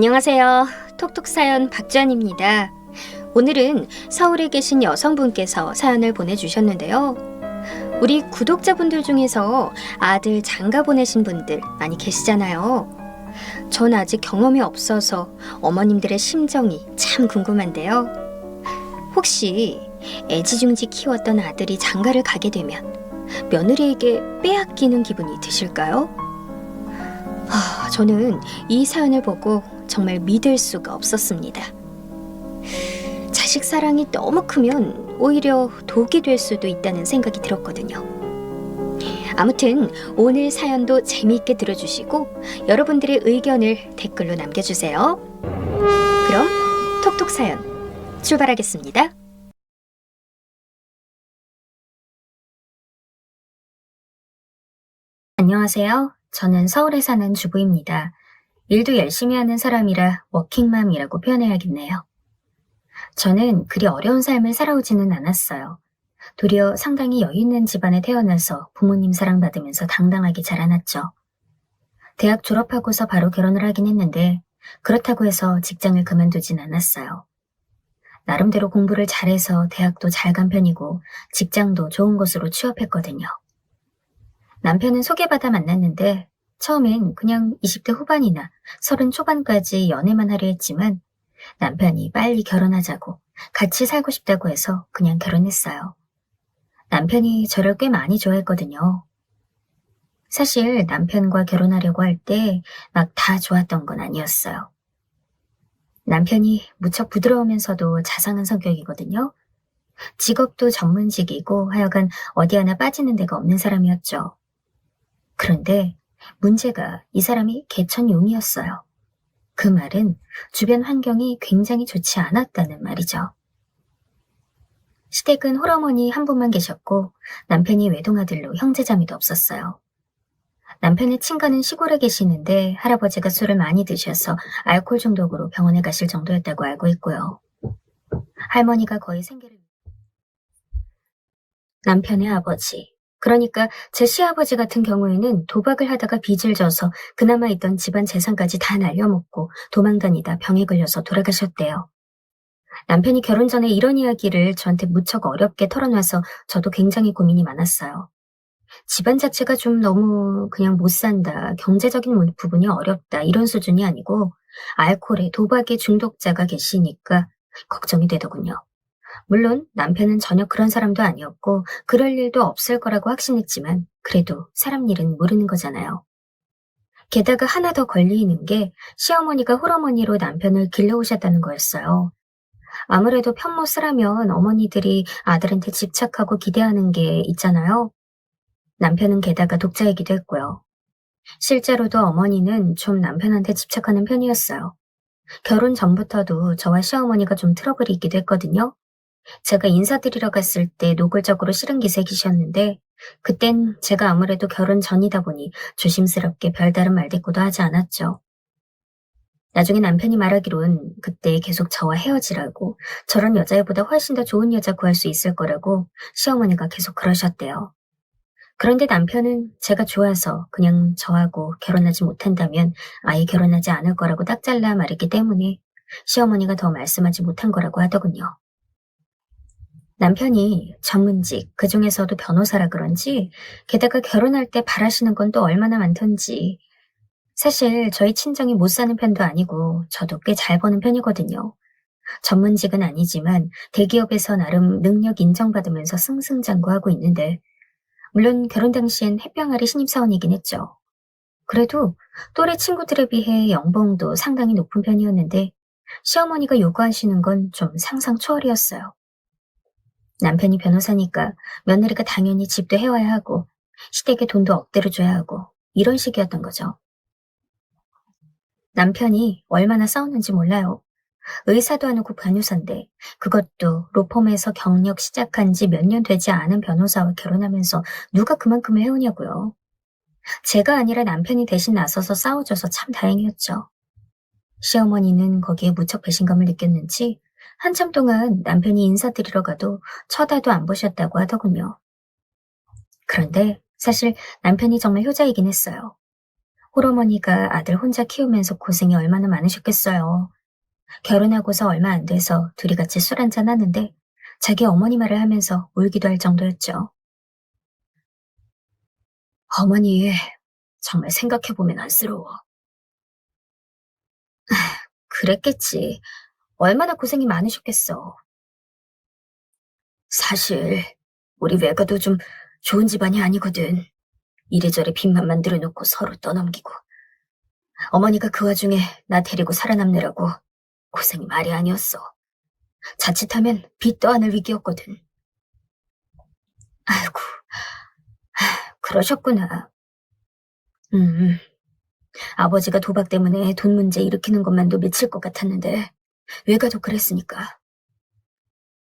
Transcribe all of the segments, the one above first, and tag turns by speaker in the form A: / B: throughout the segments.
A: 안녕하세요. 톡톡사연 박주환입니다. 오늘은 서울에 계신 여성분께서 사연을 보내주셨는데요. 우리 구독자분들 중에서 아들 장가 보내신 분들 많이 계시잖아요. 전 아직 경험이 없어서 어머님들의 심정이 참 궁금한데요. 혹시 애지중지 키웠던 아들이 장가를 가게 되면 며느리에게 빼앗기는 기분이 드실까요? 저는 이 사연을 보고 정말 믿을 수가 없었습니다. 자식 사랑이 너무 크면 오히려 독이 될 수도 있다는 생각이 들었거든요. 아무튼 오늘 사연도 재미있게 들어주시고 여러분들의 의견을 댓글로 남겨주세요. 그럼 톡톡 사연 출발하겠습니다. 안녕하세요. 저는 서울에 사는 주부입니다. 일도 열심히 하는 사람이라 워킹맘이라고 표현해야겠네요. 저는 그리 어려운 삶을 살아오지는 않았어요. 도리어 상당히 여유 있는 집안에 태어나서 부모님 사랑받으면서 당당하게 자라났죠. 대학 졸업하고서 바로 결혼을 하긴 했는데 그렇다고 해서 직장을 그만두진 않았어요. 나름대로 공부를 잘해서 대학도 잘 간 편이고 직장도 좋은 곳으로 취업했거든요. 남편은 소개받아 만났는데 처음엔 그냥 20대 후반이나 30 초반까지 연애만 하려 했지만 남편이 빨리 결혼하자고 같이 살고 싶다고 해서 그냥 결혼했어요. 남편이 저를 꽤 많이 좋아했거든요. 사실 남편과 결혼하려고 할 때 막 다 좋았던 건 아니었어요. 남편이 무척 부드러우면서도 자상한 성격이거든요. 직업도 전문직이고 하여간 어디 하나 빠지는 데가 없는 사람이었죠. 그런데 문제가 이 사람이 개천용이었어요. 그 말은 주변 환경이 굉장히 좋지 않았다는 말이죠. 시댁은 홀어머니 한 분만 계셨고 남편이 외동아들로 형제자매도 없었어요. 남편의 친가는 시골에 계시는데 할아버지가 술을 많이 드셔서 알코올 중독으로 병원에 가실 정도였다고 알고 있고요. 할머니가 거의 생계를... 남편의 아버지, 그러니까 제 시아버지 같은 경우에는 도박을 하다가 빚을 져서 그나마 있던 집안 재산까지 다 날려먹고 도망다니다 병에 걸려서 돌아가셨대요. 남편이 결혼 전에 이런 이야기를 저한테 무척 어렵게 털어놔서 저도 굉장히 고민이 많았어요. 집안 자체가 좀 너무 그냥 못 산다, 경제적인 부분이 어렵다 이런 수준이 아니고 알코올에 도박에 중독자가 계시니까 걱정이 되더군요. 물론 남편은 전혀 그런 사람도 아니었고 그럴 일도 없을 거라고 확신했지만 그래도 사람 일은 모르는 거잖아요. 게다가 하나 더 걸리는 게 시어머니가 홀어머니로 남편을 길러오셨다는 거였어요. 아무래도 편모 쓰라면 어머니들이 아들한테 집착하고 기대하는 게 있잖아요. 남편은 게다가 독자이기도 했고요. 실제로도 어머니는 좀 남편한테 집착하는 편이었어요. 결혼 전부터도 저와 시어머니가 좀 트러블이 있기도 했거든요. 제가 인사드리러 갔을 때 노골적으로 싫은 기색이셨는데 그땐 제가 아무래도 결혼 전이다 보니 조심스럽게 별다른 말대꾸도 하지 않았죠. 나중에 남편이 말하기론 그때 계속 저와 헤어지라고 저런 여자애보다 훨씬 더 좋은 여자 구할 수 있을 거라고 시어머니가 계속 그러셨대요. 그런데 남편은 제가 좋아서 그냥 저하고 결혼하지 못한다면 아예 결혼하지 않을 거라고 딱 잘라 말했기 때문에 시어머니가 더 말씀하지 못한 거라고 하더군요. 남편이 전문직, 그중에서도 변호사라 그런지 게다가 결혼할 때 바라시는 건 또 얼마나 많던지. 사실 저희 친정이 못 사는 편도 아니고 저도 꽤 잘 버는 편이거든요. 전문직은 아니지만 대기업에서 나름 능력 인정받으면서 승승장구하고 있는데 물론 결혼 당시엔 햇병아리 신입사원이긴 했죠. 그래도 또래 친구들에 비해 연봉도 상당히 높은 편이었는데 시어머니가 요구하시는 건 좀 상상 초월이었어요. 남편이 변호사니까 며느리가 당연히 집도 해와야 하고 시댁에 돈도 억대로 줘야 하고 이런 식이었던 거죠. 남편이 얼마나 싸웠는지 몰라요. 의사도 아니고 변호사인데 그것도 로펌에서 경력 시작한 지 몇 년 되지 않은 변호사와 결혼하면서 누가 그만큼을 해오냐고요. 제가 아니라 남편이 대신 나서서 싸워줘서 참 다행이었죠. 시어머니는 거기에 무척 배신감을 느꼈는지 한참 동안 남편이 인사드리러 가도 쳐다도 안 보셨다고 하더군요. 그런데 사실 남편이 정말 효자이긴 했어요. 홀어머니가 아들 혼자 키우면서 고생이 얼마나 많으셨겠어요. 결혼하고서 얼마 안 돼서 둘이 같이 술 한잔 하는데 자기 어머니 말을 하면서 울기도 할 정도였죠. 어머니, 정말 생각해보면 안쓰러워. 그랬겠지. 얼마나 고생이 많으셨겠어. 사실 우리 외가도 좀 좋은 집안이 아니거든. 이래저래 빚만 만들어 놓고 서로 떠넘기고. 어머니가 그 와중에 나 데리고 살아남느라고 고생이 말이 아니었어. 자칫하면 빚도 안을 위기였거든. 아이고, 그러셨구나. 음, 아버지가 도박 때문에 돈 문제 일으키는 것만도 미칠 것 같았는데 외가도 그랬으니까.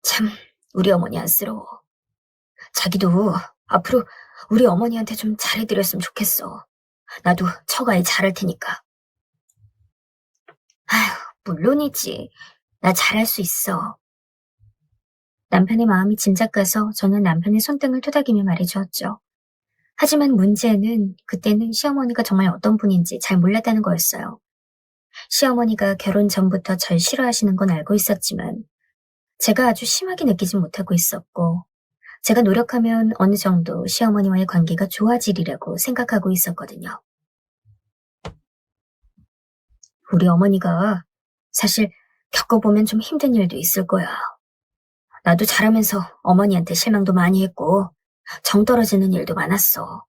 A: 참, 우리 어머니 안쓰러워. 자기도 앞으로 우리 어머니한테 좀 잘해드렸으면 좋겠어. 나도 처가에 잘할 테니까. 아휴, 물론이지. 나 잘할 수 있어. 남편의 마음이 짐작 가서 저는 남편의 손등을 토닥이며 말해주었죠. 하지만 문제는 그때는 시어머니가 정말 어떤 분인지 잘 몰랐다는 거였어요. 시어머니가 결혼 전부터 절 싫어하시는 건 알고 있었지만 제가 아주 심하게 느끼지 못하고 있었고 제가 노력하면 어느 정도 시어머니와의 관계가 좋아지리라고 생각하고 있었거든요. 우리 어머니가 사실 겪어보면 좀 힘든 일도 있을 거야. 나도 자라면서 어머니한테 실망도 많이 했고 정 떨어지는 일도 많았어.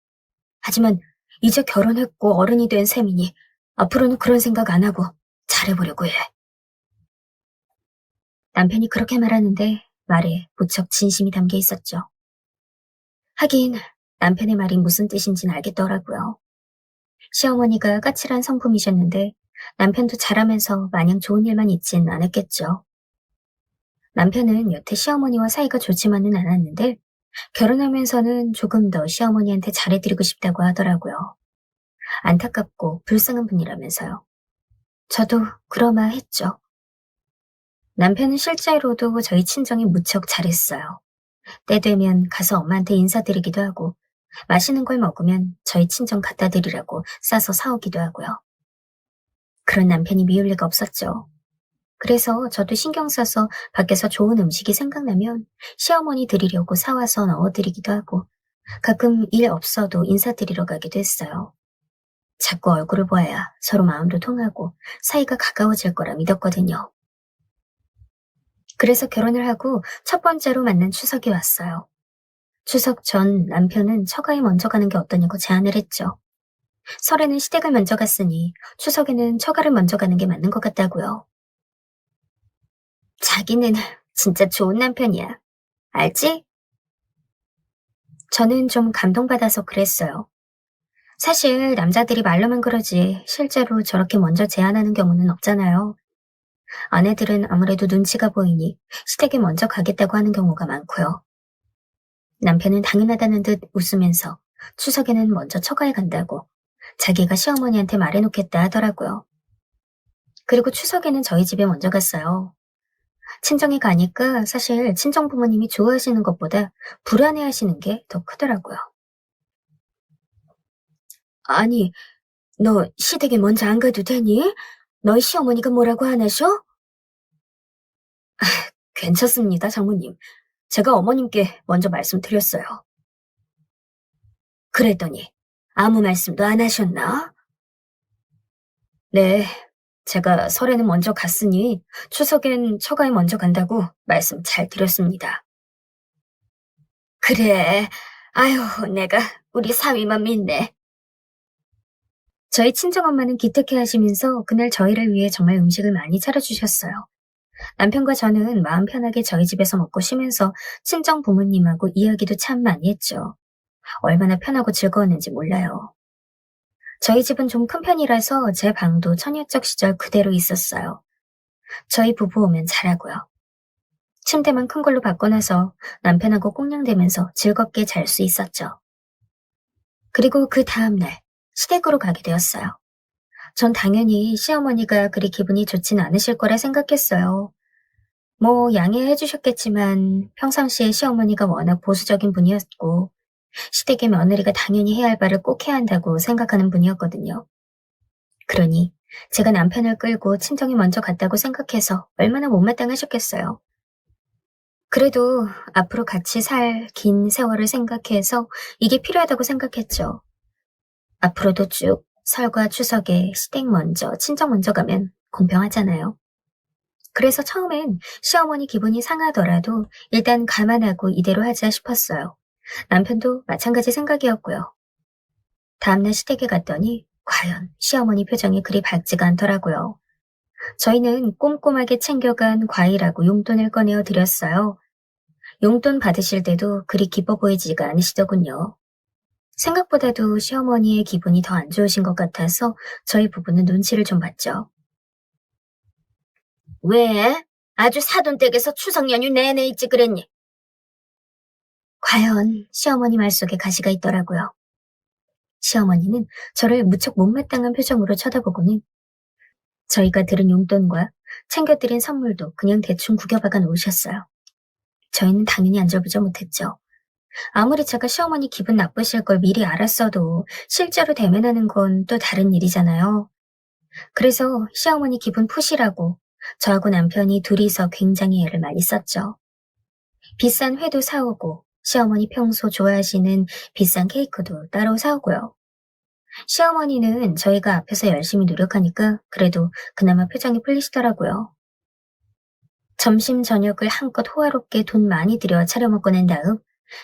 A: 하지만 이제 결혼했고 어른이 된 셈이니 앞으로는 그런 생각 안 하고 잘해보려고 해. 남편이 그렇게 말하는데 말에 무척 진심이 담겨 있었죠. 하긴 남편의 말이 무슨 뜻인지는 알겠더라고요. 시어머니가 까칠한 성품이셨는데 남편도 잘하면서 마냥 좋은 일만 있진 않았겠죠. 남편은 여태 시어머니와 사이가 좋지만은 않았는데 결혼하면서는 조금 더 시어머니한테 잘해드리고 싶다고 하더라고요. 안타깝고 불쌍한 분이라면서요. 저도 그러마했죠. 남편은 실제로도 저희 친정에 무척 잘했어요. 때 되면 가서 엄마한테 인사드리기도 하고 맛있는 걸 먹으면 저희 친정 갖다 드리라고 싸서 사오기도 하고요. 그런 남편이 미울 리가 없었죠. 그래서 저도 신경 써서 밖에서 좋은 음식이 생각나면 시어머니 드리려고 사와서 넣어드리기도 하고 가끔 일 없어도 인사드리러 가기도 했어요. 자꾸 얼굴을 보아야 서로 마음도 통하고 사이가 가까워질 거라 믿었거든요. 그래서 결혼을 하고 첫 번째로 만난 추석이 왔어요. 추석 전 남편은 처가에 먼저 가는 게 어떠냐고 제안을 했죠. 설에는 시댁을 먼저 갔으니 추석에는 처가를 먼저 가는 게 맞는 것 같다고요. 자기는 진짜 좋은 남편이야. 알지? 저는 좀 감동받아서 그랬어요. 사실 남자들이 말로만 그러지 실제로 저렇게 먼저 제안하는 경우는 없잖아요. 아내들은 아무래도 눈치가 보이니 시댁에 먼저 가겠다고 하는 경우가 많고요. 남편은 당연하다는 듯 웃으면서 추석에는 먼저 처가에 간다고 자기가 시어머니한테 말해놓겠다 하더라고요. 그리고 추석에는 저희 집에 먼저 갔어요. 친정에 가니까 사실 친정 부모님이 좋아하시는 것보다 불안해하시는 게 더 크더라고요. 아니, 너 시댁에 먼저 안 가도 되니? 너희 시어머니가 뭐라고 안 하셔? 괜찮습니다, 장모님. 제가 어머님께 먼저 말씀드렸어요. 그랬더니 아무 말씀도 안 하셨나? 네, 제가 설에는 먼저 갔으니 추석엔 처가에 먼저 간다고 말씀 잘 드렸습니다. 그래, 아유, 내가 우리 사위만 믿네. 저희 친정엄마는 기특해 하시면서 그날 저희를 위해 정말 음식을 많이 차려주셨어요. 남편과 저는 마음 편하게 저희 집에서 먹고 쉬면서 친정 부모님하고 이야기도 참 많이 했죠. 얼마나 편하고 즐거웠는지 몰라요. 저희 집은 좀 큰 편이라서 제 방도 처녀적 시절 그대로 있었어요. 저희 부부 오면 잘하고요. 침대만 큰 걸로 바꿔놔서 남편하고 꽁냥대면서 즐겁게 잘 수 있었죠. 그리고 그 다음날 시댁으로 가게 되었어요. 전 당연히 시어머니가 그리 기분이 좋진 않으실 거라 생각했어요. 뭐 양해해 주셨겠지만 평상시에 시어머니가 워낙 보수적인 분이었고 시댁의 며느리가 당연히 해야 할 바를 꼭 해야 한다고 생각하는 분이었거든요. 그러니 제가 남편을 끌고 친정에 먼저 갔다고 생각해서 얼마나 못마땅하셨겠어요. 그래도 앞으로 같이 살 긴 세월을 생각해서 이게 필요하다고 생각했죠. 앞으로도 쭉 설과 추석에 시댁 먼저, 친정 먼저 가면 공평하잖아요. 그래서 처음엔 시어머니 기분이 상하더라도 일단 감안하고 이대로 하자 싶었어요. 남편도 마찬가지 생각이었고요. 다음날 시댁에 갔더니 과연 시어머니 표정이 그리 밝지가 않더라고요. 저희는 꼼꼼하게 챙겨간 과일하고 용돈을 꺼내어 드렸어요. 용돈 받으실 때도 그리 기뻐 보이지가 않으시더군요. 생각보다도 시어머니의 기분이 더 안 좋으신 것 같아서 저희 부부는 눈치를 좀 봤죠. 왜? 아주 사돈댁에서 추석 연휴 내내 있지 그랬니? 과연 시어머니 말 속에 가시가 있더라고요. 시어머니는 저를 무척 못마땅한 표정으로 쳐다보고는 저희가 들은 용돈과 챙겨드린 선물도 그냥 대충 구겨박아 놓으셨어요. 저희는 당연히 안절부절 못했죠. 아무리 제가 시어머니 기분 나쁘실 걸 미리 알았어도 실제로 대면하는 건 또 다른 일이잖아요. 그래서 시어머니 기분 푸시라고 저하고 남편이 둘이서 굉장히 애를 많이 썼죠. 비싼 회도 사오고 시어머니 평소 좋아하시는 비싼 케이크도 따로 사오고요. 시어머니는 저희가 앞에서 열심히 노력하니까 그래도 그나마 표정이 풀리시더라고요. 점심 저녁을 한껏 호화롭게 돈 많이 들여 차려 먹고 난 다음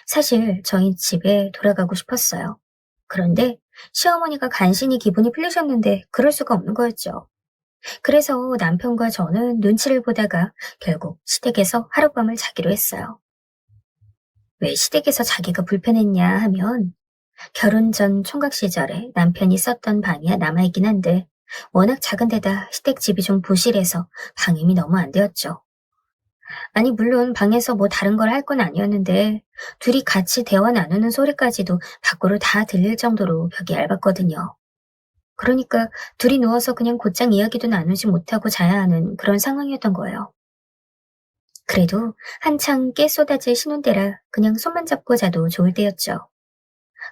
A: 사실 저희 집에 돌아가고 싶었어요. 그런데 시어머니가 간신히 기분이 풀리셨는데 그럴 수가 없는 거였죠. 그래서 남편과 저는 눈치를 보다가 결국 시댁에서 하룻밤을 자기로 했어요. 왜 시댁에서 자기가 불편했냐 하면 결혼 전 총각 시절에 남편이 썼던 방이 남아있긴 한데 워낙 작은 데다 시댁 집이 좀 부실해서 방음이 너무 안 되었죠. 아니 물론 방에서 뭐 다른 걸 할 건 아니었는데 둘이 같이 대화 나누는 소리까지도 밖으로 다 들릴 정도로 벽이 얇았거든요. 그러니까 둘이 누워서 그냥 곧장 이야기도 나누지 못하고 자야 하는 그런 상황이었던 거예요. 그래도 한창 깨 쏟아질 신혼때라 그냥 손만 잡고 자도 좋을 때였죠.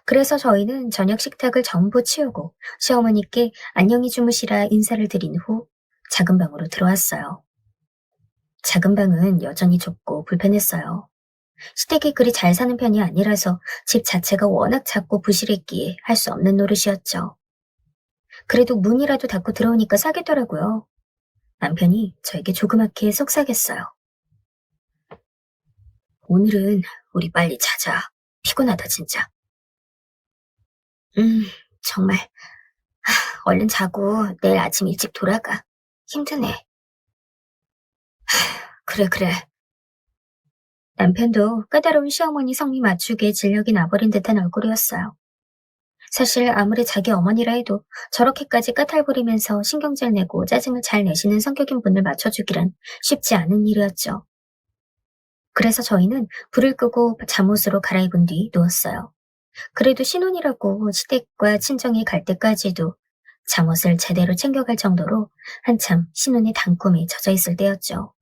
A: 그래서 저희는 저녁 식탁을 전부 치우고 시어머니께 안녕히 주무시라 인사를 드린 후 작은 방으로 들어왔어요. 작은 방은 여전히 좁고 불편했어요. 시댁이 그리 잘 사는 편이 아니라서 집 자체가 워낙 작고 부실했기에 할 수 없는 노릇이었죠. 그래도 문이라도 닫고 들어오니까 싸겠더라고요. 남편이 저에게 조그맣게 속삭였어요. 오늘은 우리 빨리 자자. 피곤하다 진짜. 정말. 얼른 자고 내일 아침 일찍 돌아가. 힘드네. 그래. 남편도 까다로운 시어머니 성미 맞추기에 진력이 나버린 듯한 얼굴이었어요. 사실 아무리 자기 어머니라 해도 저렇게까지 까탈부리면서 신경질 내고 짜증을 잘 내시는 성격인 분을 맞춰주기란 쉽지 않은 일이었죠. 그래서 저희는 불을 끄고 잠옷으로 갈아입은 뒤 누웠어요. 그래도 신혼이라고 시댁과 친정에 갈 때까지도 잠옷을 제대로 챙겨갈 정도로 한참 신혼의 단꿈에 젖어 있을 때였죠.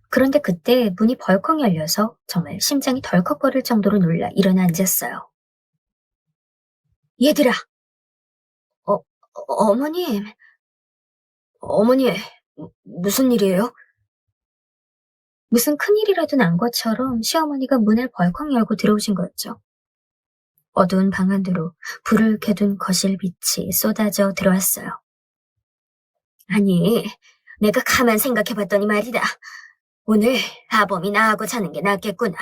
A: 그런데 그때 문이 벌컥 열려서 정말 심장이 덜컥거릴 정도로 놀라 일어나 앉았어요. 얘들아! 어머님. 어머니, 무슨 일이에요? 무슨 큰일이라도 난 것처럼 시어머니가 문을 벌컥 열고 들어오신 거였죠. 어두운 방 안으로 불을 켜둔 거실 빛이 쏟아져 들어왔어요. 아니, 내가 가만 생각해봤더니 말이다. 오늘 아범이 나하고 자는 게 낫겠구나.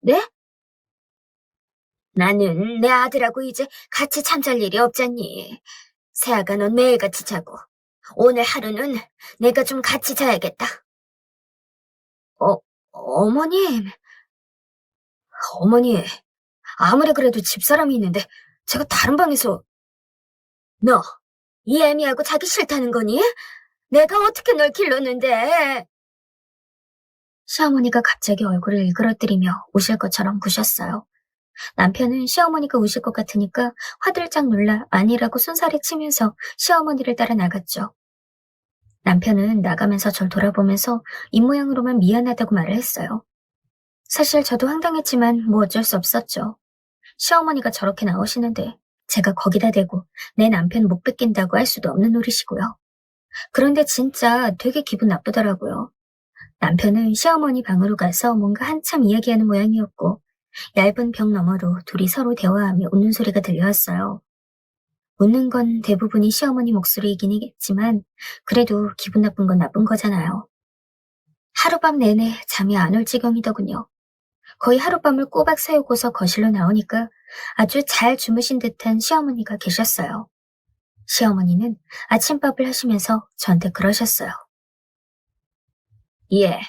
A: 네? 나는 내 아들하고 이제 같이 잠잘 일이 없잖니. 새아가 넌 매일같이 자고 오늘 하루는 내가 좀 같이 자야겠다. 어머님. 어머니, 아무리 그래도 집사람이 있는데 제가 다른 방에서... 너, 이 애미하고 자기 싫다는 거니? 내가 어떻게 널 길렀는데? 시어머니가 갑자기 얼굴을 일그러뜨리며 우실 것처럼 구셨어요. 남편은 시어머니가 우실 것 같으니까 화들짝 놀라 아니라고 손살에 치면서 시어머니를 따라 나갔죠. 남편은 나가면서 절 돌아보면서 입모양으로만 미안하다고 말을 했어요. 사실 저도 황당했지만 뭐 어쩔 수 없었죠. 시어머니가 저렇게 나오시는데 제가 거기다 대고 내 남편 못 뺏긴다고 할 수도 없는 노릇이고요. 그런데 진짜 되게 기분 나쁘더라고요. 남편은 시어머니 방으로 가서 뭔가 한참 이야기하는 모양이었고 얇은 벽 너머로 둘이 서로 대화하며 웃는 소리가 들려왔어요. 웃는 건 대부분이 시어머니 목소리이긴 했지만 그래도 기분 나쁜 건 나쁜 거잖아요. 하룻밤 내내 잠이 안 올 지경이더군요. 거의 하룻밤을 꼬박 새우고서 거실로 나오니까 아주 잘 주무신 듯한 시어머니가 계셨어요. 시어머니는 아침밥을 하시면서 저한테 그러셨어요. 예,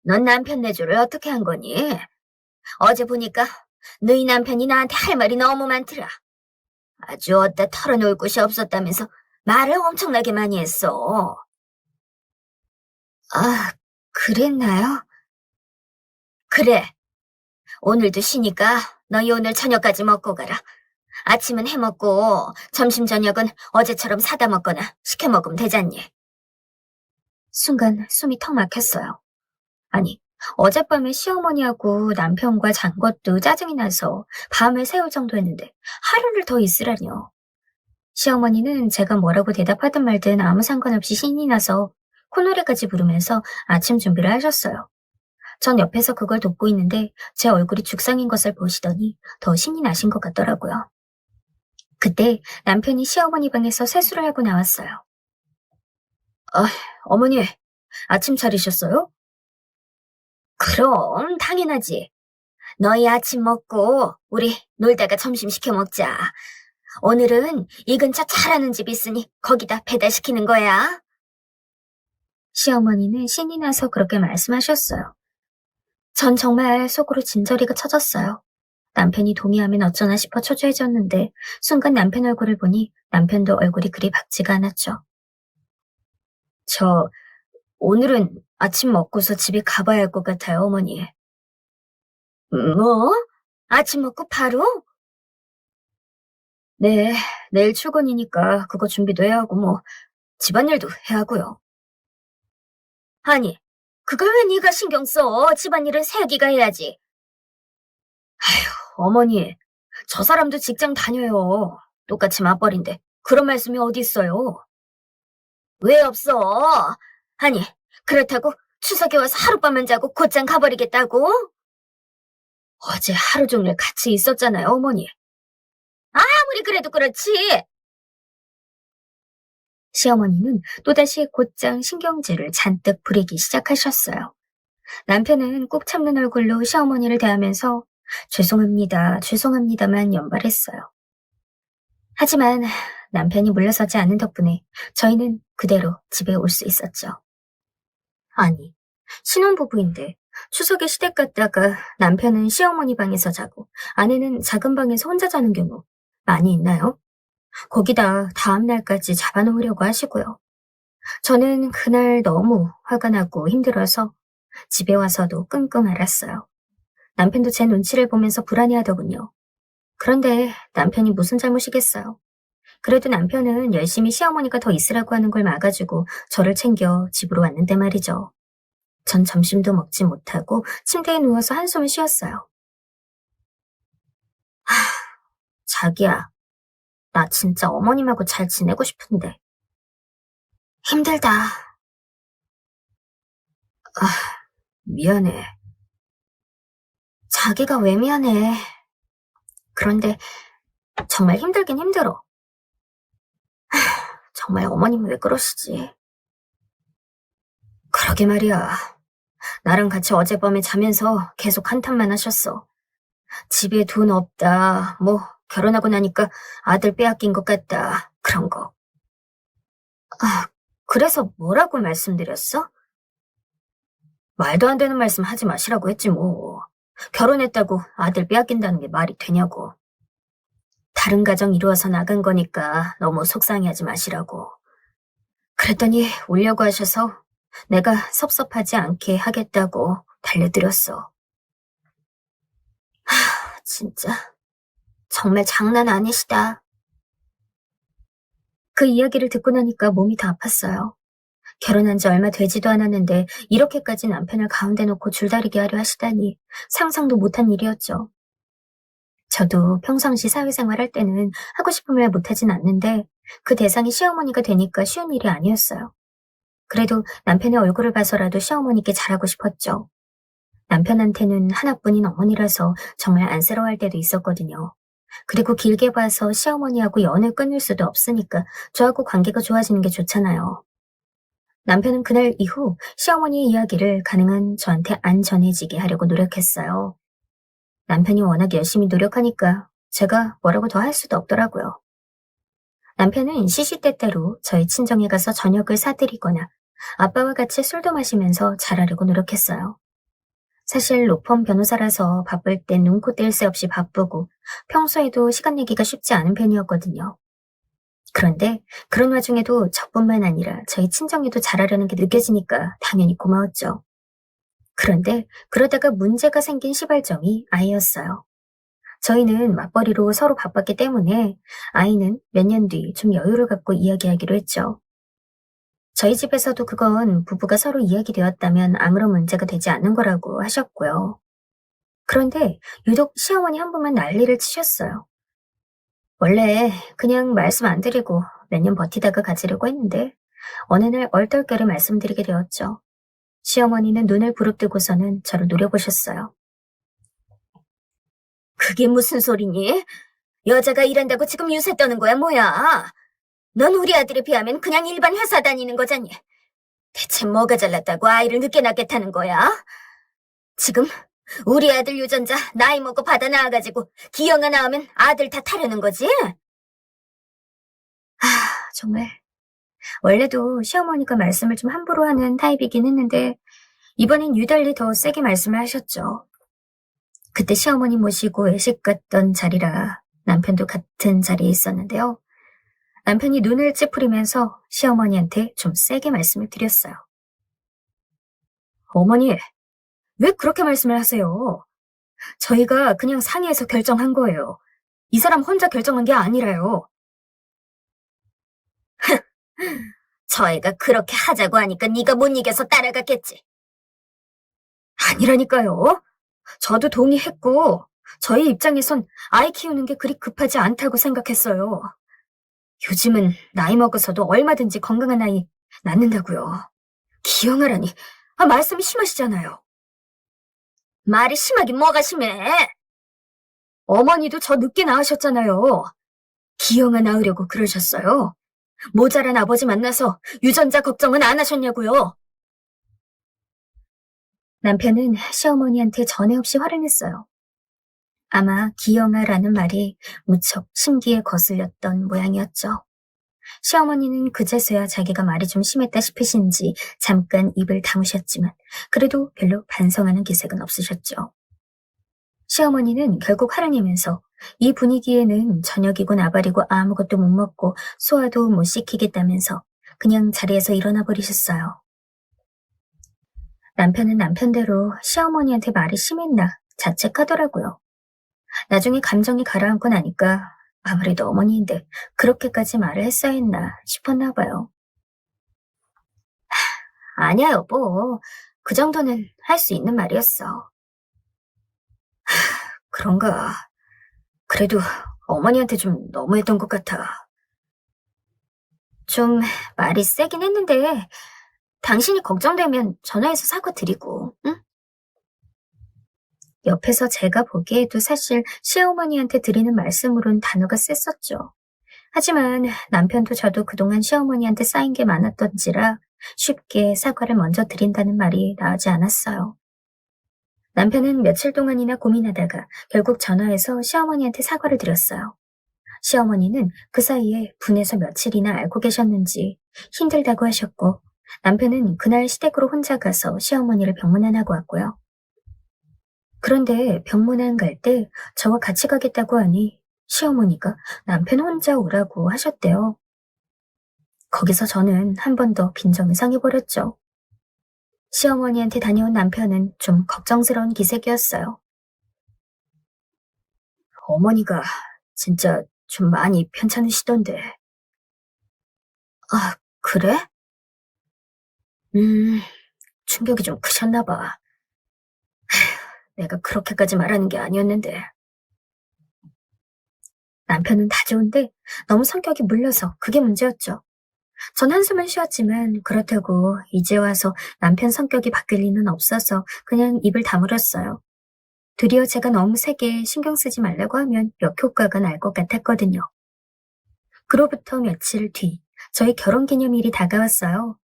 A: 넌 남편 내조를 어떻게 한 거니? 어제 보니까 너희 남편이 나한테 할 말이 너무 많더라. 아주 어디다 털어놓을 곳이 없었다면서 말을 엄청나게 많이 했어. 아, 그랬나요? 그래. 오늘도 쉬니까 너희 오늘 저녁까지 먹고 가라. 아침은 해먹고 점심 저녁은 어제처럼 사다 먹거나 시켜 먹으면 되잖니. 순간 숨이 턱 막혔어요. 아니, 어젯밤에 시어머니하고 남편과 잔 것도 짜증이 나서 밤을 새울 정도였는데 하루를 더 있으라뇨. 시어머니는 제가 뭐라고 대답하든 말든 아무 상관없이 신이 나서 콧노래까지 부르면서 아침 준비를 하셨어요. 전 옆에서 그걸 돕고 있는데 제 얼굴이 죽상인 것을 보시더니 더 신이 나신 것 같더라고요. 그때 남편이 시어머니 방에서 세수를 하고 나왔어요. 어머니, 아침 차리셨어요? 그럼 당연하지. 너희 아침 먹고 우리 놀다가 점심 시켜 먹자. 오늘은 이 근처 잘하는 집 있으니 거기다 배달시키는 거야. 시어머니는 신이 나서 그렇게 말씀하셨어요. 전 정말 속으로 진저리가 쳐졌어요. 남편이 동의하면 어쩌나 싶어 초조해졌는데 순간 남편 얼굴을 보니 남편도 얼굴이 그리 밝지가 않았죠. 저 오늘은 아침 먹고서 집에 가봐야 할 것 같아요, 어머니. 뭐? 아침 먹고 바로? 네, 내일 출근이니까 그거 준비도 해야 하고 뭐 집안일도 해야 하고요. 아니, 그걸 왜 네가 신경 써? 집안일은 새아기가 해야지. 어머니, 저 사람도 직장 다녀요. 똑같이 맞벌인데 그런 말씀이 어디 있어요? 왜 없어? 아니, 그렇다고 추석에 와서 하룻밤만 자고 곧장 가버리겠다고? 어제 하루 종일 같이 있었잖아요, 어머니. 아무리 그래도 그렇지. 시어머니는 또다시 곧장 신경질을 잔뜩 부리기 시작하셨어요. 남편은 꾹 참는 얼굴로 시어머니를 대하면서 죄송합니다, 죄송합니다만 연발했어요. 하지만 남편이 물러서지 않은 덕분에 저희는 그대로 집에 올 수 있었죠. 아니, 신혼부부인데 추석에 시댁 갔다가 남편은 시어머니 방에서 자고 아내는 작은 방에서 혼자 자는 경우 많이 있나요? 거기다 다음 날까지 잡아놓으려고 하시고요. 저는 그날 너무 화가 나고 힘들어서 집에 와서도 끙끙 앓았어요. 남편도 제 눈치를 보면서 불안해하더군요. 그런데 남편이 무슨 잘못이겠어요. 그래도 남편은 열심히 시어머니가 더 있으라고 하는 걸 막아주고 저를 챙겨 집으로 왔는데 말이죠. 전 점심도 먹지 못하고 침대에 누워서 한숨을 쉬었어요. 자기야, 나 진짜 어머님하고 잘 지내고 싶은데. 힘들다. 미안해. 자기가 왜 미안해. 그런데 정말 힘들긴 힘들어. 정말 어머님은 왜 그러시지? 그러게 말이야. 나랑 같이 어젯밤에 자면서 계속 한탄만 하셨어. 집에 돈 없다, 뭐 결혼하고 나니까 아들 빼앗긴 것 같다, 그런 거. 그래서 뭐라고 말씀드렸어? 말도 안 되는 말씀 하지 마시라고 했지 뭐. 결혼했다고 아들 빼앗긴다는 게 말이 되냐고. 다른 가정 이루어서 나간 거니까 너무 속상해하지 마시라고. 그랬더니 울려고 하셔서 내가 섭섭하지 않게 하겠다고 달려드렸어. 진짜 정말 장난 아니시다. 그 이야기를 듣고 나니까 몸이 더 아팠어요. 결혼한 지 얼마 되지도 않았는데 이렇게까지 남편을 가운데 놓고 줄다리기 하려 하시다니 상상도 못한 일이었죠. 저도 평상시 사회생활 할 때는 하고 싶은 말 못하진 않는데 그 대상이 시어머니가 되니까 쉬운 일이 아니었어요. 그래도 남편의 얼굴을 봐서라도 시어머니께 잘하고 싶었죠. 남편한테는 하나뿐인 어머니라서 정말 안쓰러워할 때도 있었거든요. 그리고 길게 봐서 시어머니하고 연을 끊을 수도 없으니까 저하고 관계가 좋아지는 게 좋잖아요. 남편은 그날 이후 시어머니의 이야기를 가능한 저한테 안 전해지게 하려고 노력했어요. 남편이 워낙 열심히 노력하니까 제가 뭐라고 더 할 수도 없더라고요. 남편은 시시때때로 저희 친정에 가서 저녁을 사드리거나 아빠와 같이 술도 마시면서 잘하려고 노력했어요. 사실 로펌 변호사라서 바쁠 땐 눈코 뗄 새 없이 바쁘고 평소에도 시간 내기가 쉽지 않은 편이었거든요. 그런데 그런 와중에도 저뿐만 아니라 저희 친정에도 잘하려는 게 느껴지니까 당연히 고마웠죠. 그런데 그러다가 문제가 생긴 시발점이 아이였어요. 저희는 맞벌이로 서로 바빴기 때문에 아이는 몇 년 뒤 좀 여유를 갖고 이야기하기로 했죠. 저희 집에서도 그건 부부가 서로 이야기되었다면 아무런 문제가 되지 않는 거라고 하셨고요. 그런데 유독 시어머니 한 분만 난리를 치셨어요. 원래 그냥 말씀 안 드리고 몇 년 버티다가 가지려고 했는데 어느 날 얼떨결에 말씀드리게 되었죠. 시어머니는 눈을 부릅뜨고서는 저를 노려보셨어요. 그게 무슨 소리니? 여자가 일한다고 지금 유세 떠는 거야 뭐야? 넌 우리 아들에 비하면 그냥 일반 회사 다니는 거잖니. 대체 뭐가 잘났다고 아이를 늦게 낳겠다는 거야? 지금 우리 아들 유전자 나이 먹고 받아 낳아가지고 기형아 낳으면 아들 다 타려는 거지? 정말 원래도 시어머니가 말씀을 좀 함부로 하는 타입이긴 했는데 이번엔 유달리 더 세게 말씀을 하셨죠. 그때 시어머니 모시고 외식 갔던 자리라 남편도 같은 자리에 있었는데요. 남편이 눈을 찌푸리면서 시어머니한테 좀 세게 말씀을 드렸어요. 어머니, 왜 그렇게 말씀을 하세요? 저희가 그냥 상의해서 결정한 거예요. 이 사람 혼자 결정한 게 아니라요. 저 애가 그렇게 하자고 하니까 네가 못 이겨서 따라갔겠지. 아니라니까요. 저도 동의했고 저희 입장에선 아이 키우는 게 그리 급하지 않다고 생각했어요. 요즘은 나이 먹어서도 얼마든지 건강한 아이 낳는다고요. 기형아라니, 말씀이 심하시잖아요. 말이 심하긴 뭐가 심해? 어머니도 저 늦게 낳으셨잖아요. 기형아 낳으려고 그러셨어요. 모자란 아버지 만나서 유전자 걱정은 안 하셨냐고요. 남편은 시어머니한테 전에 없이 화를 냈어요. 아마 기영아라는 말이 무척 심기에 거슬렸던 모양이었죠. 시어머니는 그제서야 자기가 말이 좀 심했다 싶으신지 잠깐 입을 다무셨지만 그래도 별로 반성하는 기색은 없으셨죠. 시어머니는 결국 화를 내면서 이 분위기에는 저녁이고 나발이고 아무것도 못 먹고 소화도 못 시키겠다면서 그냥 자리에서 일어나 버리셨어요. 남편은 남편대로 시어머니한테 말이 심했나 자책하더라고요. 나중에 감정이 가라앉고 나니까 아무래도 어머니인데 그렇게까지 말을 했어야 했나 싶었나 봐요. 아니야 여보, 그 정도는 할 수 있는 말이었어. 그런가. 그래도 어머니한테 좀 너무했던 것 같아. 좀 말이 세긴 했는데 당신이 걱정되면 전화해서 사과드리고, 응? 옆에서 제가 보기에도 사실 시어머니한테 드리는 말씀으론 단어가 셌었죠. 하지만 남편도 저도 그동안 시어머니한테 쌓인 게 많았던지라 쉽게 사과를 먼저 드린다는 말이 나오지 않았어요. 남편은 며칠 동안이나 고민하다가 결국 전화해서 시어머니한테 사과를 드렸어요. 시어머니는 그 사이에 분해서 며칠이나 앓고 계셨는지 힘들다고 하셨고 남편은 그날 시댁으로 혼자 가서 시어머니를 병문안하고 왔고요. 그런데 병문안 갈 때 저와 같이 가겠다고 하니 시어머니가 남편 혼자 오라고 하셨대요. 거기서 저는 한 번 더 빈정이 상해버렸죠. 시어머니한테 다녀온 남편은 좀 걱정스러운 기색이었어요. 어머니가 진짜 좀 많이 편찮으시던데. 아, 그래? 충격이 좀 크셨나 봐. 내가 그렇게까지 말하는 게 아니었는데. 남편은 다 좋은데 너무 성격이 물려서 그게 문제였죠. 전 한숨을 쉬었지만 그렇다고 이제 와서 남편 성격이 바뀔 리는 없어서 그냥 입을 다물었어요. 도리어 제가 너무 세게 신경 쓰지 말라고 하면 역효과가 날 것 같았거든요. 그로부터 며칠 뒤, 저희 결혼기념일이 다가왔어요.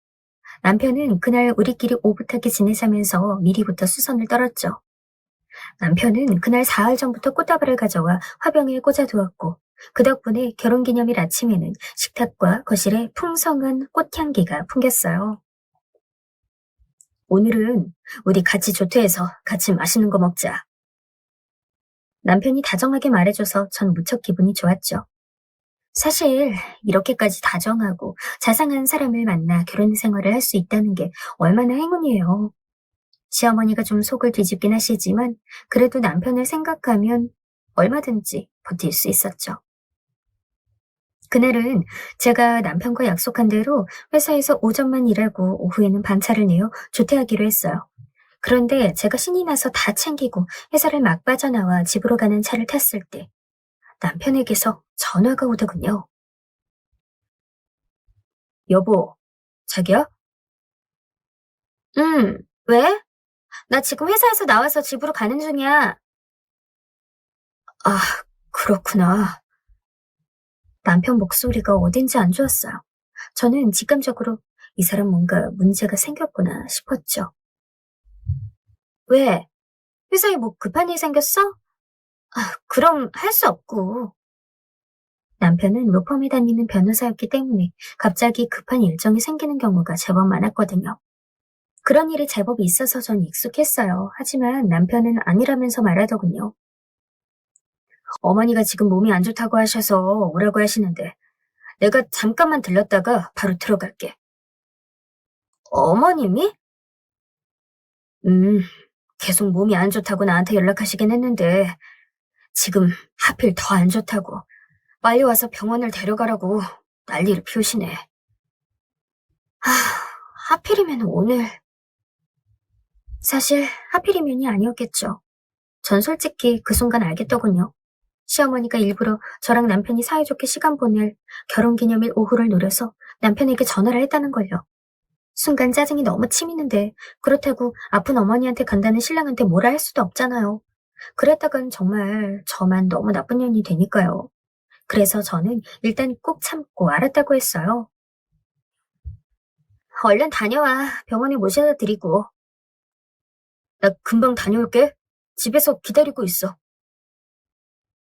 A: 남편은 그날 우리끼리 오붓하게 지내자면서 미리부터 수선을 떨었죠. 남편은 그날 사흘 전부터 꽃다발을 가져와 화병에 꽂아두었고, 그 덕분에 결혼기념일 아침에는 식탁과 거실에 풍성한 꽃향기가 풍겼어요. 오늘은 우리 같이 조퇴해서 같이 맛있는 거 먹자. 남편이 다정하게 말해줘서 전 무척 기분이 좋았죠. 사실 이렇게까지 다정하고 자상한 사람을 만나 결혼 생활을 할 수 있다는 게 얼마나 행운이에요. 시어머니가 좀 속을 뒤집긴 하시지만 그래도 남편을 생각하면 얼마든지 버틸 수 있었죠. 그날은 제가 남편과 약속한 대로 회사에서 오전만 일하고 오후에는 반차를 내어 조퇴하기로 했어요. 그런데 제가 신이 나서 다 챙기고 회사를 막 빠져나와 집으로 가는 차를 탔을 때 남편에게서 전화가 오더군요. 여보, 자기야? 왜? 나 지금 회사에서 나와서 집으로 가는 중이야. 아, 그렇구나. 남편 목소리가 어딘지 안 좋았어요. 저는 직감적으로 이 사람 뭔가 문제가 생겼구나 싶었죠. 왜? 회사에 뭐 급한 일 생겼어? 그럼 할 수 없고. 남편은 로펌에 다니는 변호사였기 때문에 갑자기 급한 일정이 생기는 경우가 제법 많았거든요. 그런 일이 제법 있어서 전 익숙했어요. 하지만 남편은 아니라면서 말하더군요. 어머니가 지금 몸이 안 좋다고 하셔서 오라고 하시는데 내가 잠깐만 들렀다가 바로 들어갈게. 어머님이? 계속 몸이 안 좋다고 나한테 연락하시긴 했는데 지금 하필 더 안 좋다고 빨리 와서 병원을 데려가라고 난리를 피우시네. 하필이면 오늘. 사실 하필이면이 아니었겠죠. 전 솔직히 그 순간 알겠더군요. 시어머니가 일부러 저랑 남편이 사이좋게 시간 보낼 결혼기념일 오후를 노려서 남편에게 전화를 했다는 걸요. 순간 짜증이 너무 치미는데 그렇다고 아픈 어머니한테 간다는 신랑한테 뭐라 할 수도 없잖아요. 그랬다간 정말 저만 너무 나쁜 년이 되니까요. 그래서 저는 일단 꼭 참고 알았다고 했어요. 얼른 다녀와. 병원에 모셔다 드리고. 나 금방 다녀올게. 집에서 기다리고 있어.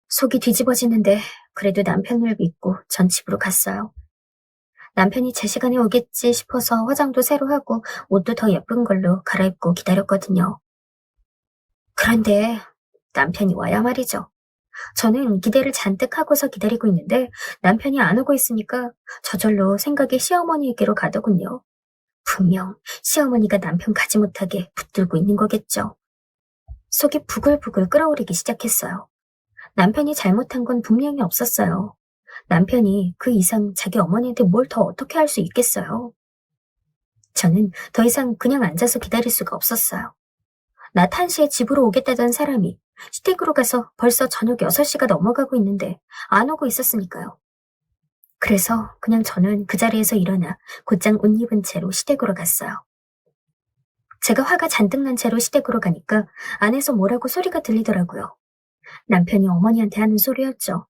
A: 속이 뒤집어지는데 그래도 남편을 믿고 전 집으로 갔어요. 남편이 제 시간에 오겠지 싶어서 화장도 새로 하고 옷도 더 예쁜 걸로 갈아입고 기다렸거든요. 그런데 남편이 와야 말이죠. 저는 기대를 잔뜩 하고서 기다리고 있는데 남편이 안 오고 있으니까 저절로 생각이 시어머니에게로 가더군요. 분명 시어머니가 남편 가지 못하게 붙들고 있는 거겠죠. 속이 부글부글 끓어오르기 시작했어요. 남편이 잘못한 건 분명히 없었어요. 남편이 그 이상 자기 어머니한테 뭘 더 어떻게 할 수 있겠어요. 저는 더 이상 그냥 앉아서 기다릴 수가 없었어요. 낮 1시에 집으로 오겠다던 사람이 시댁으로 가서 벌써 저녁 6시가 넘어가고 있는데 안 오고 있었으니까요. 그래서 그냥 저는 그 자리에서 일어나 곧장 옷 입은 채로 시댁으로 갔어요. 제가 화가 잔뜩 난 채로 시댁으로 가니까 안에서 뭐라고 소리가 들리더라고요. 남편이 어머니한테 하는 소리였죠.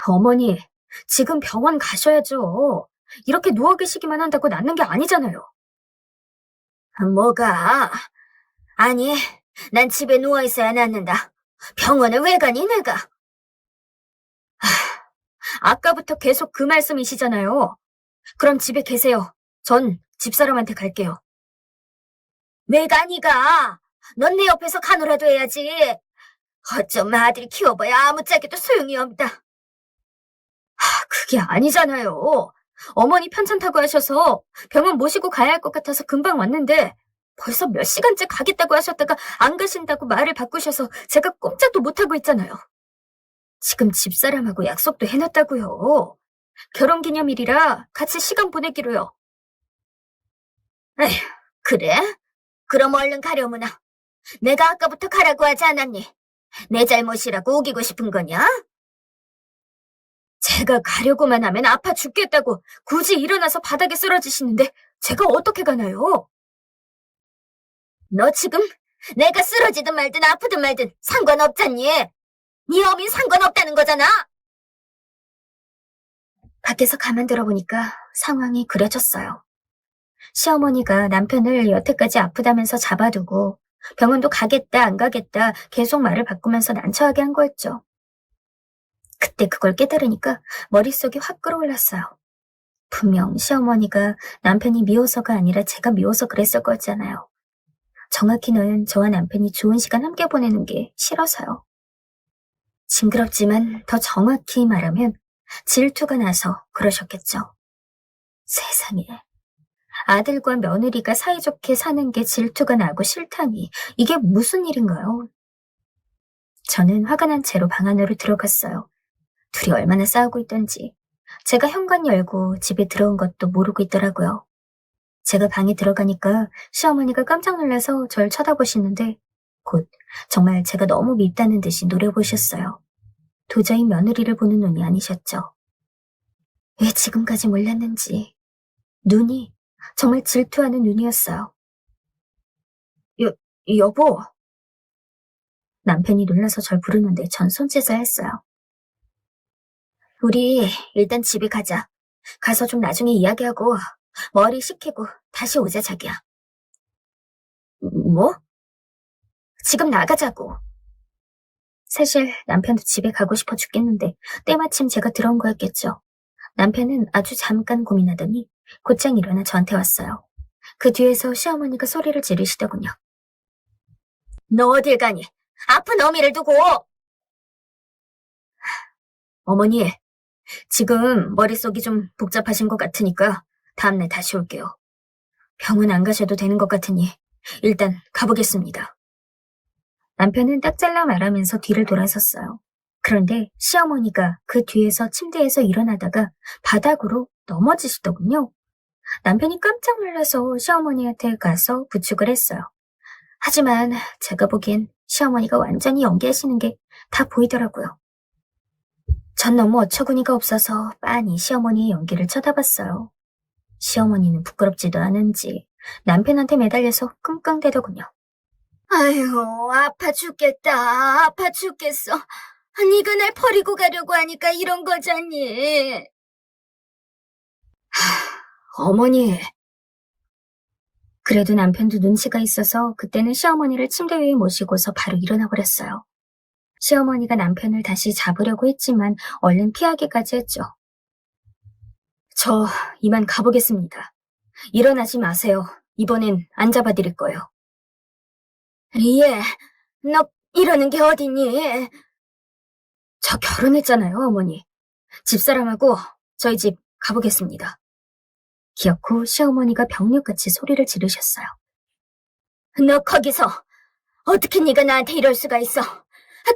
A: 어머니, 지금 병원 가셔야죠. 이렇게 누워 계시기만 한다고 낫는 게 아니잖아요. 뭐가? 아니, 난 집에 누워있어야 낫는다. 병원에 왜 가니, 내가? 아까부터 계속 그 말씀이시잖아요. 그럼 집에 계세요. 전 집사람한테 갈게요. 왜 가니가? 넌 내 옆에서 가노라도 해야지. 어쩜 아들이 키워봐야 아무짝에도 소용이 없다. 그게 아니잖아요. 어머니 편찮다고 하셔서 병원 모시고 가야 할 것 같아서 금방 왔는데 벌써 몇 시간째 가겠다고 하셨다가 안 가신다고 말을 바꾸셔서 제가 꼼짝도 못하고 있잖아요. 지금 집사람하고 약속도 해놨다고요. 결혼기념일이라 같이 시간 보내기로요. 에휴, 그래? 그럼 얼른 가려무나. 내가 아까부터 가라고 하지 않았니? 내 잘못이라고 우기고 싶은 거냐? 제가 가려고만 하면 아파 죽겠다고 굳이 일어나서 바닥에 쓰러지시는데 제가 어떻게 가나요? 너 지금 내가 쓰러지든 말든 아프든 말든 상관없잖니. 네 어민 상관없다는 거잖아. 밖에서 가만 들어보니까 상황이 그려졌어요. 시어머니가 남편을 여태까지 아프다면서 잡아두고 병원도 가겠다 안 가겠다 계속 말을 바꾸면서 난처하게 한 거였죠. 그때 그걸 깨달으니까 머릿속이 확 끌어올랐어요. 분명 시어머니가 남편이 미워서가 아니라 제가 미워서 그랬을 거였잖아요. 정확히는 저와 남편이 좋은 시간 함께 보내는 게 싫어서요. 징그럽지만 더 정확히 말하면 질투가 나서 그러셨겠죠. 세상에. 아들과 며느리가 사이좋게 사는 게 질투가 나고 싫다니 이게 무슨 일인가요? 저는 화가 난 채로 방 안으로 들어갔어요. 둘이 얼마나 싸우고 있던지 제가 현관 열고 집에 들어온 것도 모르고 있더라고요. 제가 방에 들어가니까 시어머니가 깜짝 놀라서 절 쳐다보시는데 곧 정말 제가 너무 밉다는 듯이 노려보셨어요. 도저히 며느리를 보는 눈이 아니셨죠. 왜 지금까지 몰랐는지 눈이 정말 질투하는 눈이었어요. 여보. 남편이 놀라서 절 부르는데 전 손짓을 했어요. 우리 일단 집에 가자. 가서 좀 나중에 이야기하고 머리 식히고 다시 오자 자기야. 뭐? 지금 나가자고. 사실 남편도 집에 가고 싶어 죽겠는데 때마침 제가 들어온 거였겠죠. 남편은 아주 잠깐 고민하더니 곧장 일어나 저한테 왔어요. 그 뒤에서 시어머니가 소리를 지르시더군요. 너 어딜 가니? 아픈 어미를 두고! 어머니, 지금 머릿속이 좀 복잡하신 것 같으니까 다음날 다시 올게요. 병원 안 가셔도 되는 것 같으니 일단 가보겠습니다. 남편은 딱 잘라 말하면서 뒤를 돌아섰어요. 그런데 시어머니가 그 뒤에서 침대에서 일어나다가 바닥으로 넘어지시더군요. 남편이 깜짝 놀라서 시어머니한테 가서 부축을 했어요. 하지만 제가 보기엔 시어머니가 완전히 연기하시는 게 다 보이더라고요. 전 너무 어처구니가 없어서 빤히 시어머니의 연기를 쳐다봤어요. 시어머니는 부끄럽지도 않은지 남편한테 매달려서 끙끙대더군요. 아유, 아파 죽겠다. 아파 죽겠어. 네가 날 버리고 가려고 하니까 이런 거잖니. 어머니. 그래도 남편도 눈치가 있어서 그때는 시어머니를 침대 위에 모시고서 바로 일어나 버렸어요. 시어머니가 남편을 다시 잡으려고 했지만 얼른 피하기까지 했죠. 저 이만 가보겠습니다. 일어나지 마세요. 이번엔 안 잡아드릴 거예요. 예, 너 이러는 게 어디니? 저 결혼했잖아요, 어머니. 집사람하고 저희 집 가보겠습니다. 기억 후 시어머니가 병력같이 소리를 지르셨어요. 너 거기서 어떻게 네가 나한테 이럴 수가 있어?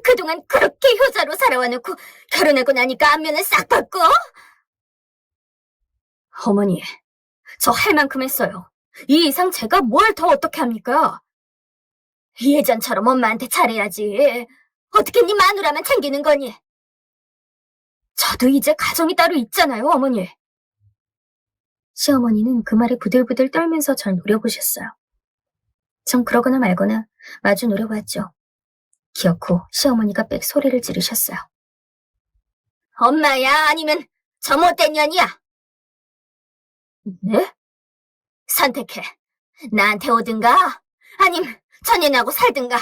A: 그동안 그렇게 효자로 살아와 놓고 결혼하고 나니까 안면을 싹 바꿔? 어머니, 저 할 만큼 했어요. 이 이상 제가 뭘 더 어떻게 합니까? 예전처럼 엄마한테 잘해야지. 어떻게 네 마누라만 챙기는 거니? 저도 이제 가정이 따로 있잖아요, 어머니. 시어머니는 그 말에 부들부들 떨면서 절 노려보셨어요. 전 그러거나 말거나 마주 노려봤죠. 기억 후 시어머니가 빽 소리를 지르셨어요. 엄마야, 아니면 저 못된 년이야? 네? 선택해. 나한테 오든가 아님 전연하고 살든가.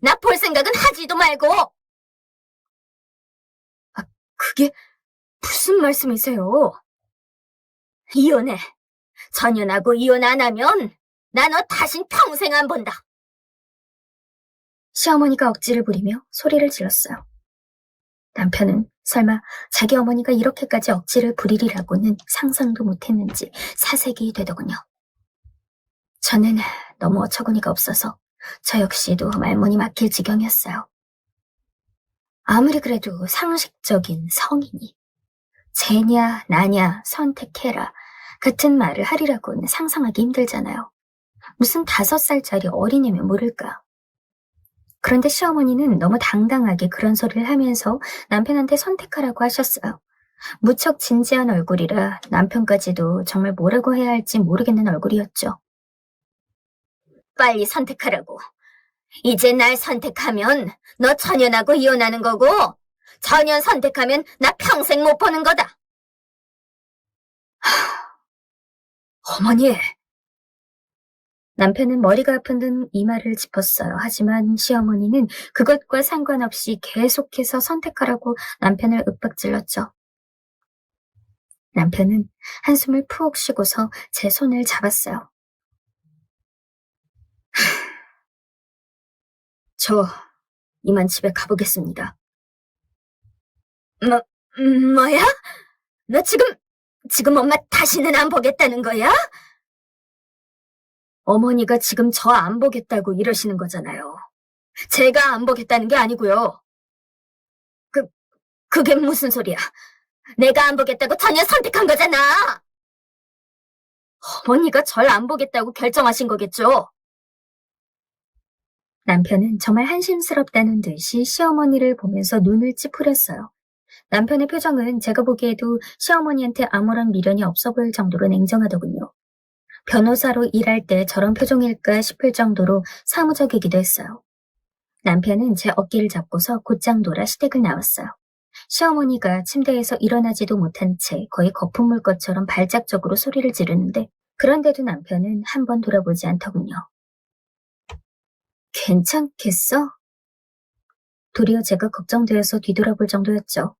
A: 나 볼 생각은 하지도 말고. 그게 무슨 말씀이세요? 이혼해. 전연하고 이혼 안 하면 나 너 다신 평생 안 본다. 시어머니가 억지를 부리며 소리를 질렀어요. 남편은 설마 자기 어머니가 이렇게까지 억지를 부리리라고는 상상도 못했는지 사색이 되더군요. 저는 너무 어처구니가 없어서 저 역시도 말문이 막힐 지경이었어요. 아무리 그래도 상식적인 성인이 쟤냐 나냐 선택해라 같은 말을 하리라고는 상상하기 힘들잖아요. 무슨 5살짜리 어린애면 모를까. 그런데 시어머니는 너무 당당하게 그런 소리를 하면서 남편한테 선택하라고 하셨어요. 무척 진지한 얼굴이라 남편까지도 정말 뭐라고 해야 할지 모르겠는 얼굴이었죠. 빨리 선택하라고. 이제 날 선택하면 너 전현하고 이혼하는 거고, 전현 선택하면 나 평생 못 보는 거다. 어머니. 남편은 머리가 아픈 듯 이 말을 짚었어요. 하지만 시어머니는 그것과 상관없이 계속해서 선택하라고 남편을 윽박질렀죠. 남편은 한숨을 푹 쉬고서 제 손을 잡았어요. 저 이만 집에 가보겠습니다. 뭐야? 너 지금 엄마 다시는 안 보겠다는 거야? 어머니가 지금 저 안 보겠다고 이러시는 거잖아요. 제가 안 보겠다는 게 아니고요. 그게 무슨 소리야? 내가 안 보겠다고 전혀 선택한 거잖아. 어머니가 절 안 보겠다고 결정하신 거겠죠? 남편은 정말 한심스럽다는 듯이 시어머니를 보면서 눈을 찌푸렸어요. 남편의 표정은 제가 보기에도 시어머니한테 아무런 미련이 없어 보일 정도로 냉정하더군요. 변호사로 일할 때 저런 표정일까 싶을 정도로 사무적이기도 했어요. 남편은 제 어깨를 잡고서 곧장 돌아 시댁을 나왔어요. 시어머니가 침대에서 일어나지도 못한 채 거의 거품 물 것처럼 발작적으로 소리를 지르는데, 그런데도 남편은 한 번 돌아보지 않더군요. 괜찮겠어? 도리어 제가 걱정되어서 뒤돌아볼 정도였죠.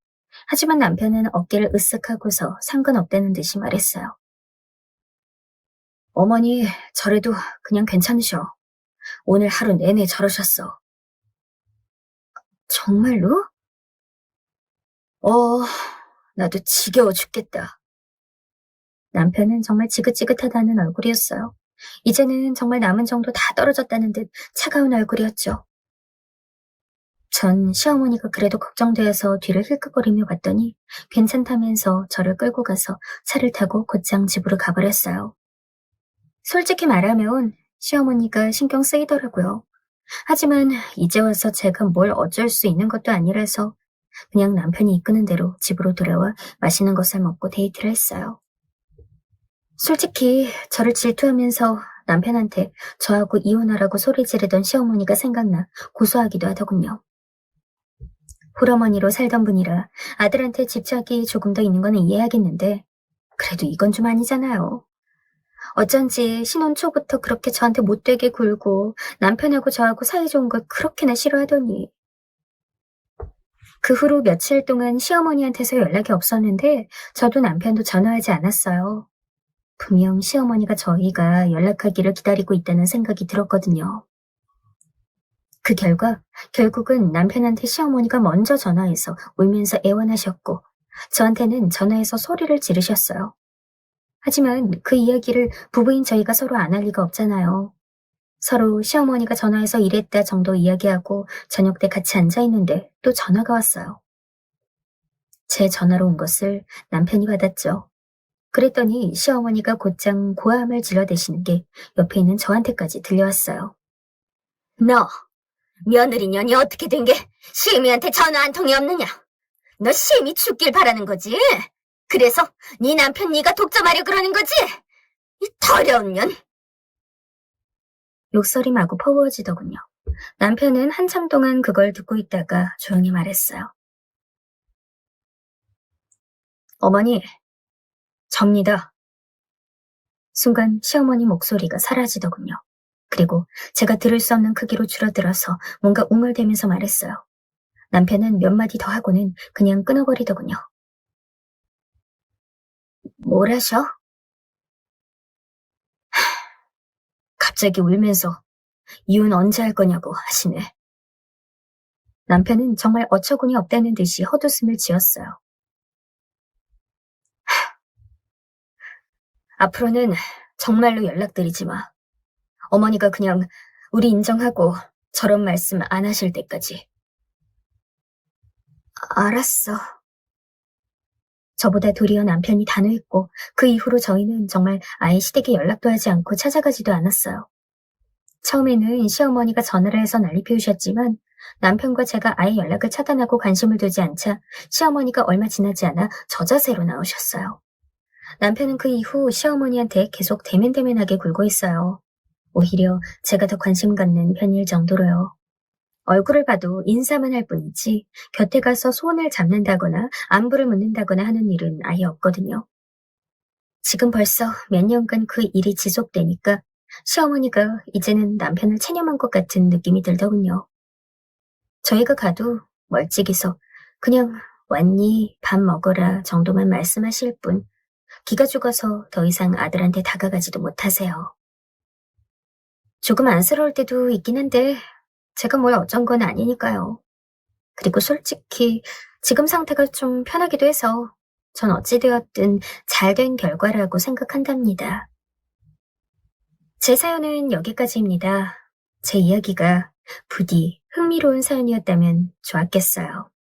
A: 하지만 남편은 어깨를 으쓱하고서 상관없다는 듯이 말했어요. 어머니, 저래도 그냥 괜찮으셔. 오늘 하루 내내 저러셨어. 정말로? 나도 지겨워 죽겠다. 남편은 정말 지긋지긋하다는 얼굴이었어요. 이제는 정말 남은 정도 다 떨어졌다는 듯 차가운 얼굴이었죠. 전 시어머니가 그래도 걱정되어서 뒤를 힐끗거리며 봤더니 괜찮다면서 저를 끌고 가서 차를 타고 곧장 집으로 가버렸어요. 솔직히 말하면 시어머니가 신경 쓰이더라고요. 하지만 이제 와서 제가 뭘 어쩔 수 있는 것도 아니라서 그냥 남편이 이끄는 대로 집으로 돌아와 맛있는 것을 먹고 데이트를 했어요. 솔직히 저를 질투하면서 남편한테 저하고 이혼하라고 소리 지르던 시어머니가 생각나 고소하기도 하더군요. 홀어머니로 살던 분이라 아들한테 집착이 조금 더 있는 건 이해하겠는데, 그래도 이건 좀 아니잖아요. 어쩐지 신혼 초부터 그렇게 저한테 못되게 굴고 남편하고 저하고 사이좋은 걸 그렇게나 싫어하더니. 그 후로 며칠 동안 시어머니한테서 연락이 없었는데 저도 남편도 전화하지 않았어요. 분명 시어머니가 저희가 연락하기를 기다리고 있다는 생각이 들었거든요. 그 결과 결국은 남편한테 시어머니가 먼저 전화해서 울면서 애원하셨고, 저한테는 전화해서 소리를 지르셨어요. 하지만 그 이야기를 부부인 저희가 서로 안 할 리가 없잖아요. 서로 시어머니가 전화해서 이랬다 정도 이야기하고 저녁 때 같이 앉아있는데 또 전화가 왔어요. 제 전화로 온 것을 남편이 받았죠. 그랬더니 시어머니가 곧장 고함을 질러대시는 게 옆에 있는 저한테까지 들려왔어요. 너, 며느리 년이 어떻게 된 게 시애미한테 전화 한 통이 없느냐? 너 시애미 죽길 바라는 거지? 그래서 네 남편 네가 독점하려 그러는 거지? 이 더러운 년. 욕설이 마구 퍼부어지더군요. 남편은 한참 동안 그걸 듣고 있다가 조용히 말했어요. 어머니, 접니다. 순간 시어머니 목소리가 사라지더군요. 그리고 제가 들을 수 없는 크기로 줄어들어서 뭔가 웅얼대면서 말했어요. 남편은 몇 마디 더 하고는 그냥 끊어버리더군요. 뭘 하셔? 갑자기 울면서 이혼 언제 할 거냐고 하시네. 남편은 정말 어처구니 없다는 듯이 헛웃음을 지었어요. 앞으로는 정말로 연락드리지 마. 어머니가 그냥 우리 인정하고 저런 말씀 안 하실 때까지. 알았어. 저보다 도리어 남편이 단호했고 그 이후로 저희는 정말 아예 시댁에 연락도 하지 않고 찾아가지도 않았어요. 처음에는 시어머니가 전화를 해서 난리 피우셨지만 남편과 제가 아예 연락을 차단하고 관심을 두지 않자 시어머니가 얼마 지나지 않아 저자세로 나오셨어요. 남편은 그 이후 시어머니한테 계속 대면대면하게 굴고 있어요. 오히려 제가 더 관심 갖는 편일 정도로요. 얼굴을 봐도 인사만 할 뿐이지 곁에 가서 손을 잡는다거나 안부를 묻는다거나 하는 일은 아예 없거든요. 지금 벌써 몇 년간 그 일이 지속되니까 시어머니가 이제는 남편을 체념한 것 같은 느낌이 들더군요. 저희가 가도 멀찍이서 그냥 왔니, 밥 먹어라 정도만 말씀하실 뿐 기가 죽어서 더 이상 아들한테 다가가지도 못하세요. 조금 안쓰러울 때도 있긴 한데 제가 뭘 어쩐 건 아니니까요. 그리고 솔직히 지금 상태가 좀 편하기도 해서 전 어찌되었든 잘된 결과라고 생각한답니다. 제 사연은 여기까지입니다. 제 이야기가 부디 흥미로운 사연이었다면 좋았겠어요.